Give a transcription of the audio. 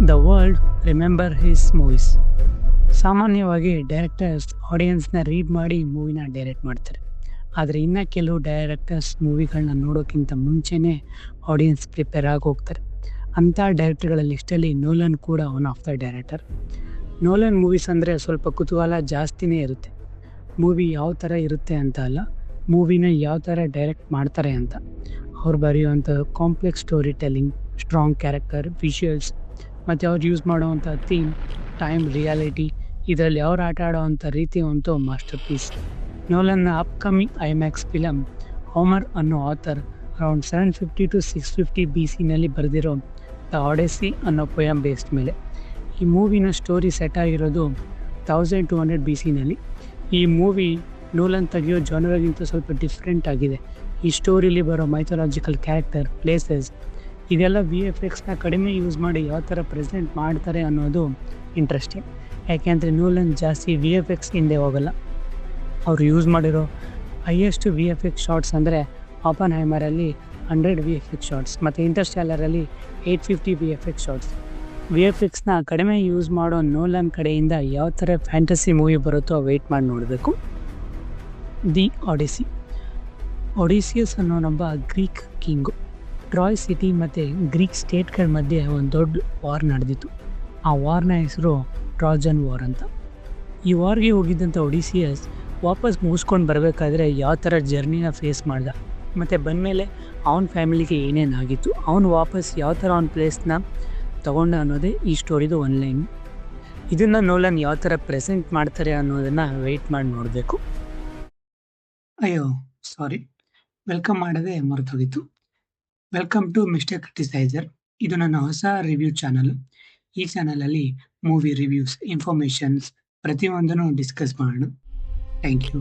The world remember his movies. ಸಾಮಾನ್ಯವಾಗಿ directors ಆಡಿಯನ್ಸ್ನ read ಮಾಡಿ ಮೂವಿನ direct ಮಾಡ್ತಾರೆ. ಆದರೆ ಇನ್ನು ಕೆಲವು ಡೈರೆಕ್ಟರ್ಸ್ ಮೂವಿಗಳನ್ನ ನೋಡೋಕ್ಕಿಂತ ಮುಂಚೆನೇ ಆಡಿಯನ್ಸ್ ಪ್ರಿಪೇರ್ ಆಗಿ ಹೋಗ್ತಾರೆ. ಅಂಥ ಡೈರೆಕ್ಟರ್ಗಳ ಲಿಸ್ಟಲ್ಲಿ ನೋಲನ್ ಕೂಡ one of the director. Nolan movies ಅಂದರೆ ಸ್ವಲ್ಪ ಕುತೂಹಲ ಜಾಸ್ತಿನೇ ಇರುತ್ತೆ. ಮೂವಿ ಯಾವ ಥರ ಇರುತ್ತೆ ಅಂತ ಅಲ್ಲ, ಮೂವಿನ ಯಾವ ಥರ ಡೈರೆಕ್ಟ್ ಮಾಡ್ತಾರೆ ಅಂತ. ಅವ್ರು ಬರೆಯುವಂಥ complex story telling, strong character, visuals ಮತ್ತು ಅವ್ರು ಯೂಸ್ ಮಾಡೋವಂಥ ಥೀಮ್, ಟೈಮ್, ರಿಯಾಲಿಟಿ, ಇದರಲ್ಲಿ ಅವ್ರು ಆಟ ಆಡೋವಂಥ ರೀತಿ ಅಂತೂ ಮಾಸ್ಟರ್ ಪೀಸ್. ನೋಲನ್ನ ಅಪ್ಕಮಿಂಗ್ ಐಮ್ಯಾಕ್ಸ್ ಫಿಲಮ್ ಹೋಮರ್ ಅನ್ನೋ ಆಥರ್ ಅರೌಂಡ್ 750 to 650 BC ಬರೆದಿರೋ ದ ಆಡೆಸಿ ಅನ್ನೋ ಪೊಯಮ್ ಬೇಸ್ಡ್ ಮೇಲೆ. ಈ ಮೂವಿನ ಸ್ಟೋರಿ ಸೆಟ್ ಆಗಿರೋದು 1200 BC. ಈ ಮೂವಿ ನೋಲನ್ ತೆಗೆಯೋ ಜಾನರ್ಗಿಂತ ಸ್ವಲ್ಪ ಡಿಫ್ರೆಂಟ್ ಆಗಿದೆ. ಈ ಸ್ಟೋರಿಲಿ ಬರೋ ಮೈಥಾಲಜಿಕಲ್ ಕ್ಯಾರೆಕ್ಟರ್, ಪ್ಲೇಸಸ್, ಇದೆಲ್ಲ VFXನ ಕಡಿಮೆ ಯೂಸ್ ಮಾಡಿ ಯಾವ ಥರ ಪ್ರೆಸೆಂಟ್ ಮಾಡ್ತಾರೆ ಅನ್ನೋದು ಇಂಟ್ರೆಸ್ಟಿಂಗ್. ಯಾಕೆಂದರೆ ನೋಲನ್ ಜಾಸ್ತಿ VFX ಹಿಂದೆ ಹೋಗಲ್ಲ. ಅವರು ಯೂಸ್ ಮಾಡಿರೋ ಹೈಯೆಸ್ಟ್ VFX ಶಾರ್ಟ್ಸ್ ಅಂದರೆ ಆಪನ್ಹೈಮರಲ್ಲಿ 100 VFX ಶಾರ್ಟ್ಸ್ ಮತ್ತು ಇಂಟರ್ಸ್ಟೆಲ್ಲರಲ್ಲಿ 850 VFX ಶಾರ್ಟ್ಸ್. VFXನ ಕಡಿಮೆ ಯೂಸ್ ಮಾಡೋ ನೋಲನ್ ಕಡೆಯಿಂದ ಯಾವ ಥರ ಫ್ಯಾಂಟಸಿ ಮೂವಿ ಬರುತ್ತೋ ವೆಯ್ಟ್ ಮಾಡಿ ನೋಡಬೇಕು. ದಿ ಆಡಿಸಿ. ಒಡಿಸಿಯಸ್ ಅನ್ನೋನೊಬ್ಬ ಗ್ರೀಕ್ ಕಿಂಗು. ಟ್ರಾಯ್ ಸಿಟಿ ಮತ್ತು ಗ್ರೀಕ್ ಸ್ಟೇಟ್ಗಳ ಮಧ್ಯೆ ಒಂದು ದೊಡ್ಡ ವಾರ್ ನಡೆದಿತ್ತು. ಆ ವಾರ್ನ ಹೆಸರು ಟ್ರಾಜನ್ ವಾರ್ ಅಂತ. ಈ ವಾರ್ಗೆ ಹೋಗಿದ್ದಂಥ ಒಡಿಸಿಯಸ್ ವಾಪಸ್ ಮುಗಿಸ್ಕೊಂಡು ಬರಬೇಕಾದ್ರೆ ಯಾವ ಥರ ಜರ್ನಿನ ಫೇಸ್ ಮಾಡ್ದ ಮತ್ತು ಬಂದಮೇಲೆ ಅವನ ಫ್ಯಾಮಿಲಿಗೆ ಏನೇನಾಗಿತ್ತು, ಅವನು ವಾಪಸ್ ಯಾವ ಥರ ಅವನ ಪ್ಲೇಸ್ನ ತೊಗೊಂಡ ಅನ್ನೋದೇ ಈ ಸ್ಟೋರಿದು ಒನ್ ಲೈನ್. ಇದನ್ನು ನೋಲನ್ ಯಾವ ಥರ ಪ್ರೆಸೆಂಟ್ ಮಾಡ್ತಾರೆ ಅನ್ನೋದನ್ನು ವೆಯ್ಟ್ ಮಾಡಿ ನೋಡಬೇಕು. ಅಯ್ಯೋ ಸಾರಿ, ವೆಲ್ಕಮ್ ಮಾಡೋದೇ ಮರೆತೋಗಿತ್ತು. Welcome to mister criticiser. ಇದು ನನ್ನ ಹೊಸ ರಿವ್ಯೂ ಚಾನಲ್. ಈ ಚಾನಲಲ್ಲಿ ಮೂವಿ ರಿವ್ಯೂಸ್, ಇನ್ಫಾರ್ಮೇಷನ್ಸ್ ಪ್ರತಿಯೊಂದನ್ನು ಡಿಸ್ಕಸ್ ಮಾಡೋಣ. Thank you.